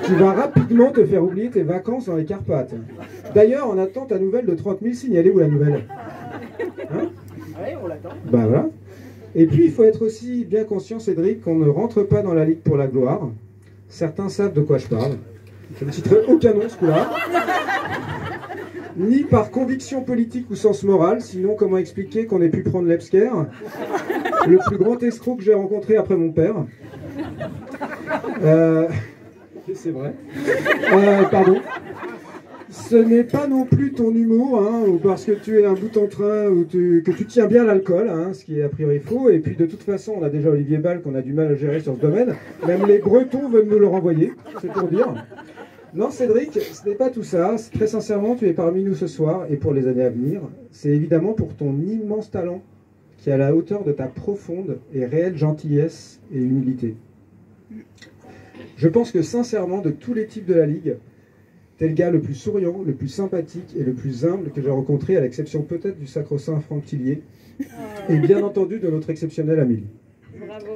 qui va rapidement te faire oublier tes vacances dans les Carpates. D'ailleurs, on attend ta nouvelle de 30 000 signes. Elle est où la nouvelle? Hein? Oui, on l'attend. Ben voilà. Et puis, il faut être aussi bien conscient, Cédric, qu'on ne rentre pas dans la Ligue pour la gloire. Certains savent de quoi je parle. Je ne citerai aucun nom ce coup-là. Ni par conviction politique ou sens moral, sinon comment expliquer qu'on ait pu prendre l'Epsker, le plus grand escroc que j'ai rencontré après mon père. C'est vrai. Pardon. Ce n'est pas non plus ton humour, hein, ou parce que tu es un bout en train, ou que tu tiens bien l'alcool, hein, ce qui est a priori faux. Et puis de toute façon, on a déjà Olivier Ball qu'on a du mal à gérer sur ce domaine. Même les Bretons veulent nous le renvoyer, c'est pour dire. Non, Cédric, ce n'est pas tout ça. Très sincèrement, tu es parmi nous ce soir et pour les années à venir. C'est évidemment pour ton immense talent qui est à la hauteur de ta profonde et réelle gentillesse et humilité. Je pense que sincèrement, de tous les types de la Ligue, t'es le gars le plus souriant, le plus sympathique et le plus humble que j'ai rencontré, à l'exception peut-être du sacro-saint Franck Tillier, et bien entendu de notre exceptionnelle Amélie. Bravo.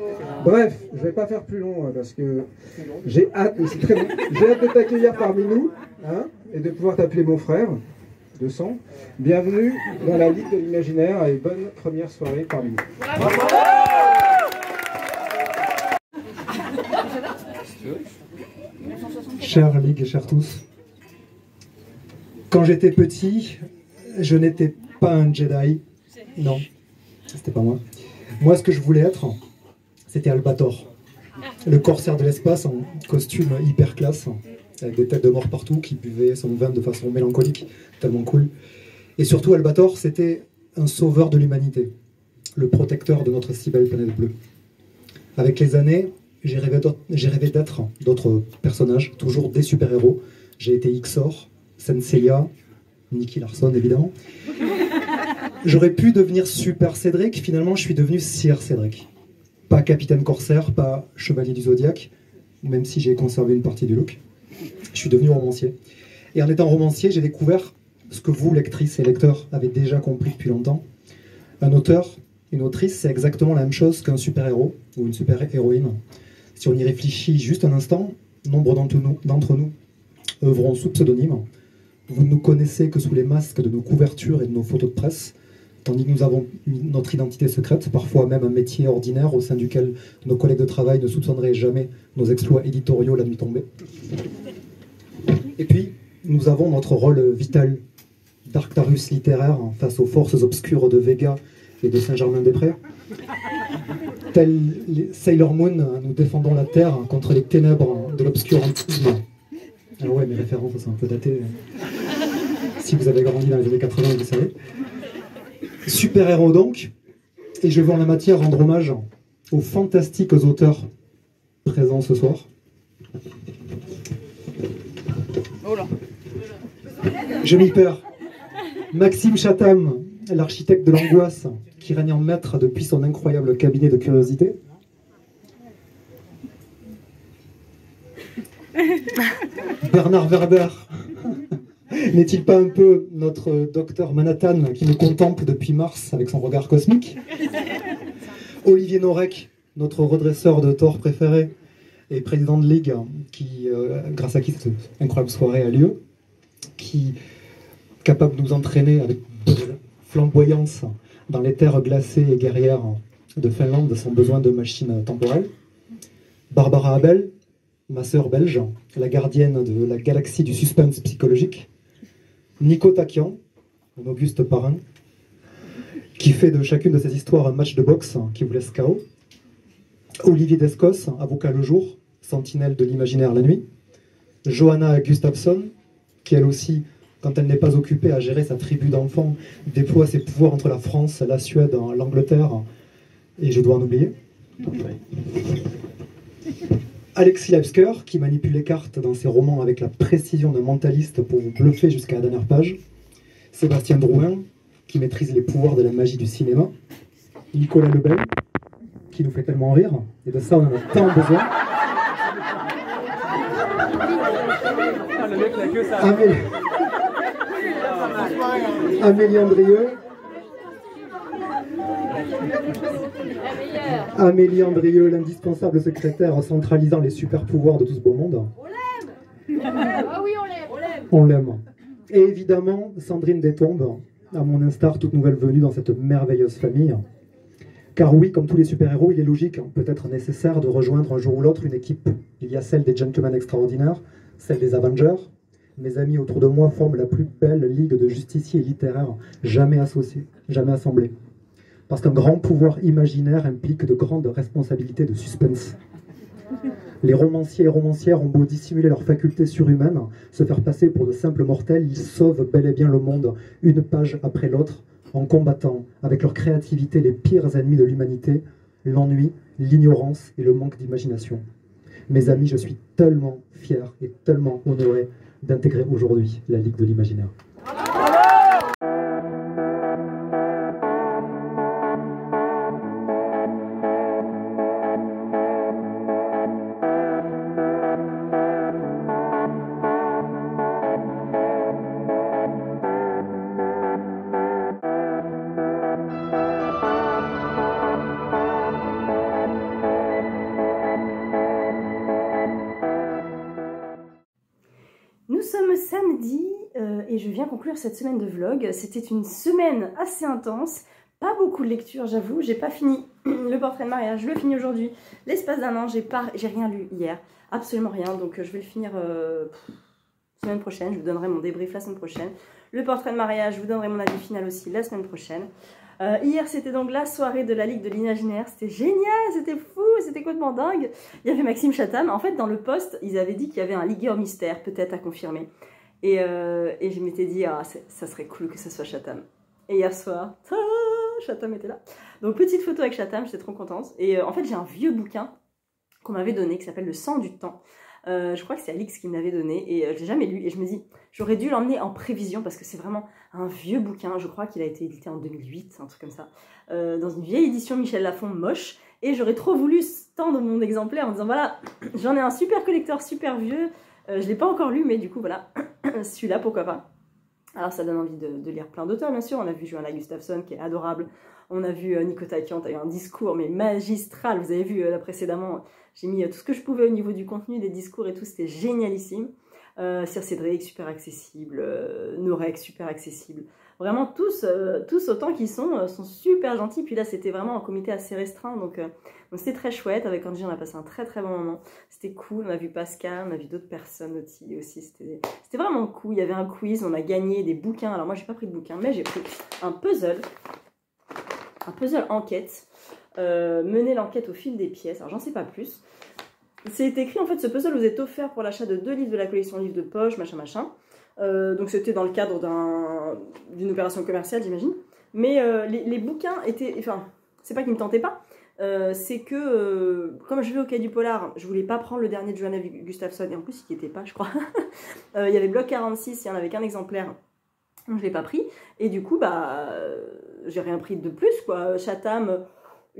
Bref, je ne vais pas faire plus long parce que j'ai hâte, c'est très bon, j'ai hâte de t'accueillir parmi nous, hein, et de pouvoir t'appeler mon frère de sang. Bienvenue dans la Ligue de l'Imaginaire et bonne première soirée parmi nous. Bravo. Chère Ligue et chers tous, quand j'étais petit, je n'étais pas un Jedi. Non, c'était pas moi. Moi, ce que je voulais être, c'était Albator, le corsaire de l'espace en costume hyper classe, avec des têtes de mort partout, qui buvait son vin de façon mélancolique, tellement cool. Et surtout, Albator, c'était un sauveur de l'humanité, le protecteur de notre si belle planète bleue. Avec les années, j'ai rêvé d'être d'autres personnages, toujours des super-héros. J'ai été Ixor, Senseiya, Nicky Larson évidemment. J'aurais pu devenir Super Cédric, finalement je suis devenu Sir Cédric. Pas Capitaine Corsaire, pas Chevalier du Zodiaque, même si j'ai conservé une partie du look. Je suis devenu romancier. Et en étant romancier, j'ai découvert ce que vous, lectrices et lecteurs, avez déjà compris depuis longtemps. Un auteur, une autrice, c'est exactement la même chose qu'un super-héros ou une super-héroïne. Si on y réfléchit juste un instant, nombre d'entre nous œuvront sous pseudonyme, Vous ne nous connaissez que sous les masques de nos couvertures et de nos photos de presse, tandis que nous avons notre identité secrète, parfois même un métier ordinaire au sein duquel nos collègues de travail ne soupçonneraient jamais nos exploits éditoriaux la nuit tombée. Et puis, nous avons notre rôle vital d'Arctarus littéraire face aux forces obscures de Vega et de Saint-Germain-des-Prés. Tels les Sailor Moon, nous défendons la Terre contre les ténèbres de l'obscurantisme. Ah ouais, mes références sont un peu datées. Si vous avez grandi dans les années 80, vous savez. Super-héros donc, et je veux en la matière rendre hommage aux fantastiques auteurs présents ce soir. Je m'y perds. Maxime Chatham, l'architecte de l'angoisse, qui règne en maître depuis son incroyable cabinet de curiosité. Bernard Werber, n'est-il pas un peu notre docteur Manhattan qui nous contemple depuis mars avec son regard cosmique? Olivier Norek, notre redresseur de tort préféré et président de ligue, qui, grâce à qui cette incroyable soirée a lieu, qui est capable de nous entraîner avec flamboyance dans les terres glacées et guerrières de Finlande sans besoin de machines temporelles. Barbara Abel, ma sœur belge, la gardienne de la galaxie du suspense psychologique. Nico Takian, mon auguste parrain, qui fait de chacune de ces histoires un match de boxe qui vous laisse KO. Olivier Descos, avocat le jour, sentinelle de l'imaginaire la nuit. Johanna Gustafsson, qui elle aussi, quand elle n'est pas occupée à gérer sa tribu d'enfants, déploie ses pouvoirs entre la France, la Suède, l'Angleterre, et je dois en oublier. Alexis Lepsker, qui manipule les cartes dans ses romans avec la précision d'un mentaliste pour vous bluffer jusqu'à la dernière page. Sébastien Drouin, qui maîtrise les pouvoirs de la magie du cinéma. Nicolas Lebel, qui nous fait tellement rire, et de ça on en a tant besoin. Amélie Andrieux. Amélie Andrieux, l'indispensable secrétaire centralisant les super pouvoirs de tout ce beau monde. On l'aime. Ah oui, on l'aime. On l'aime. Et évidemment, Sandrine Détombe, à mon instar, toute nouvelle venue dans cette merveilleuse famille. Car oui, comme tous les super-héros, il est logique, peut-être nécessaire de rejoindre un jour ou l'autre une équipe. Il y a celle des Gentlemen Extraordinaires, celle des Avengers. Mes amis autour de moi forment la plus belle ligue de justiciers littéraires jamais associés, jamais assemblés. Parce qu'un grand pouvoir imaginaire implique de grandes responsabilités de suspense. Les romanciers et romancières ont beau dissimuler leurs facultés surhumaines, se faire passer pour de simples mortels, ils sauvent bel et bien le monde, une page après l'autre, en combattant avec leur créativité les pires ennemis de l'humanité, l'ennui, l'ignorance et le manque d'imagination. Mes amis, je suis tellement fier et tellement honoré d'intégrer aujourd'hui la Ligue de l'Imaginaire. Nous sommes samedi et je viens conclure cette semaine de vlog. C'était une semaine assez intense, pas beaucoup de lecture j'avoue, j'ai pas fini le portrait de mariage, je le finis aujourd'hui. L'espace d'un an, j'ai rien lu hier, absolument rien, donc je vais le finir semaine prochaine, je vous donnerai mon débrief la semaine prochaine. Le portrait de mariage, je vous donnerai mon avis final aussi la semaine prochaine. Hier c'était donc la soirée de la Ligue de l'Imaginaire, c'était génial, c'était fou, c'était complètement dingue. Il y avait Maxime Chatham, en fait dans le post ils avaient dit qu'il y avait un ligueur mystère, peut-être à confirmer. Et je m'étais dit, ah, ça serait cool que ce soit Chatham. Et hier soir, Chatham était là. Donc petite photo avec Chatham, j'étais trop contente. Et en fait j'ai un vieux bouquin qu'on m'avait donné qui s'appelle Le sang du temps. Je crois que c'est Alix qui me l'avait donné et je l'ai jamais lu et je me dis j'aurais dû l'emmener en prévision parce que c'est vraiment un vieux bouquin, je crois qu'il a été édité en 2008, un truc comme ça, dans une vieille édition Michel Lafon moche, et j'aurais trop voulu tendre mon exemplaire en disant voilà, j'en ai un super collector super vieux, je l'ai pas encore lu mais du coup voilà, celui-là pourquoi pas. Alors ça donne envie de lire plein d'auteurs bien sûr, on a vu Johanna Gustafsson qui est adorable, on a vu Nico Takian, t'as eu un discours mais magistral, vous avez vu là précédemment, j'ai mis tout ce que je pouvais au niveau du contenu, des discours et tout, c'était génialissime. Sir Cédric, super accessible, Norek, super accessible. Vraiment tous autant qu'ils sont super gentils. Puis là, c'était vraiment un comité assez restreint, donc c'était très chouette. Avec Angie, on a passé un très très bon moment. C'était cool, on a vu Pascal, on a vu d'autres personnes aussi. C'était vraiment cool. Il y avait un quiz, on a gagné des bouquins. Alors moi, j'ai pas pris de bouquins, mais j'ai pris un puzzle enquête. Mener l'enquête au fil des pièces. Alors j'en sais pas plus. C'est écrit en fait, ce puzzle vous est offert pour l'achat de 2 livres de la collection livres de poche, machin. Donc c'était dans le cadre d'une opération commerciale, j'imagine. Mais les bouquins étaient... Enfin, c'est pas qu'ils me tentaient pas. C'est que, comme je vais au Quai du Polar, je voulais pas prendre le dernier de Johanna Gustafsson. Et en plus, il n'y était pas, je crois. Il y avait Bloc 46, il n'y en avait qu'un exemplaire. Donc je l'ai pas pris. Et du coup, j'ai rien pris de plus, quoi. Chatham...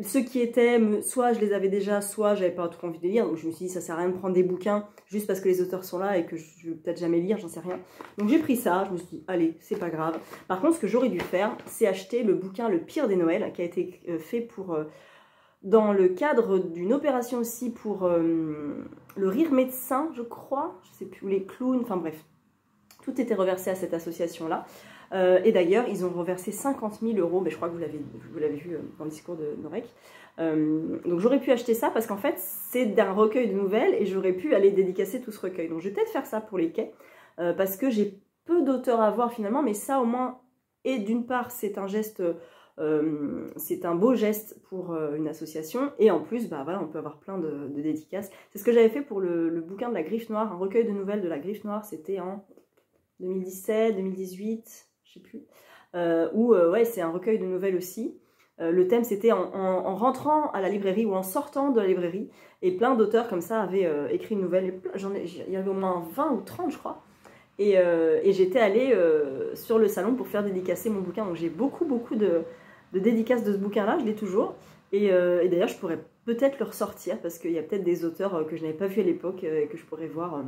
Ceux qui étaient, soit je les avais déjà, soit j'avais pas trop envie de lire. Donc je me suis dit, ça sert à rien de prendre des bouquins juste parce que les auteurs sont là et que je vais peut-être jamais lire, j'en sais rien. Donc j'ai pris ça, je me suis dit, allez, c'est pas grave. Par contre, ce que j'aurais dû faire, c'est acheter le bouquin Le Pire des Noëls, qui a été fait dans le cadre d'une opération aussi pour le Rire Médecin, je crois, je sais plus, ou les clowns, enfin bref. Tout était reversé à cette association-là. Et d'ailleurs, ils ont reversé 50 000 €, mais je crois que vous l'avez vu dans le discours de Norek. Donc j'aurais pu acheter ça parce qu'en fait, c'est d'un recueil de nouvelles et j'aurais pu aller dédicacer tout ce recueil. Donc je vais peut-être faire ça pour les quais, parce que j'ai peu d'auteurs à voir finalement, mais ça au moins, et d'une part, c'est un geste... c'est un beau geste pour une association et en plus voilà, on peut avoir plein de dédicaces. C'est ce que j'avais fait pour le bouquin de la Griffe Noire, un recueil de nouvelles de la Griffe Noire, c'était en 2017, 2018, je sais plus, ouais, c'est un recueil de nouvelles aussi. Le thème c'était en rentrant à la librairie ou en sortant de la librairie, et plein d'auteurs comme ça avaient écrit une nouvelle. Il y avait au moins 20 ou 30 je crois. Et j'étais allée sur le salon pour faire dédicacer mon bouquin. Donc j'ai beaucoup de dédicaces de ce bouquin-là, je l'ai toujours. Et d'ailleurs, je pourrais peut-être le ressortir parce qu'il y a peut-être des auteurs que je n'avais pas vus à l'époque et que je pourrais voir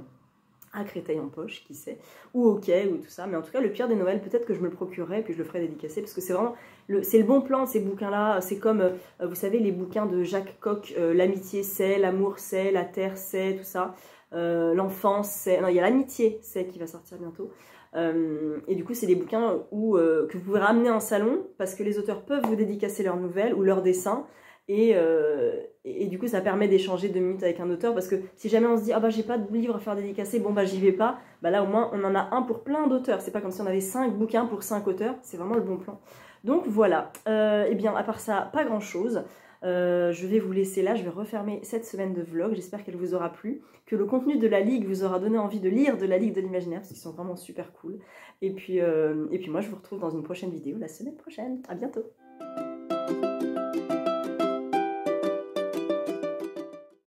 à Créteil en poche, qui sait, ou au Quai, ou tout ça. Mais en tout cas, Le Pire des Noëls, peut-être que je me le procurerai et puis je le ferai dédicacer parce que c'est vraiment c'est le bon plan de ces bouquins-là. C'est comme, vous savez, les bouquins de Jacques Coq, l'amitié c'est, l'amour c'est, la terre c'est, tout ça. L'enfance c'est, non, il y a l'amitié c'est qui va sortir bientôt. Et du coup, c'est des bouquins que vous pouvez ramener en salon parce que les auteurs peuvent vous dédicacer leurs nouvelles ou leurs dessins. Et du coup, ça permet d'échanger 2 minutes avec un auteur parce que si jamais on se dit « Ah bah j'ai pas de livre à faire dédicacer, bon bah j'y vais pas », bah là au moins on en a un pour plein d'auteurs. C'est pas comme si on avait 5 bouquins pour 5 auteurs, c'est vraiment le bon plan. Donc voilà, et bien à part ça, pas grand chose. Je vais vous laisser là, je vais refermer cette semaine de vlog, j'espère qu'elle vous aura plu, que le contenu de la Ligue vous aura donné envie de lire de la Ligue de l'Imaginaire, parce qu'ils sont vraiment super cool. Et puis moi je vous retrouve dans une prochaine vidéo la semaine prochaine, à bientôt.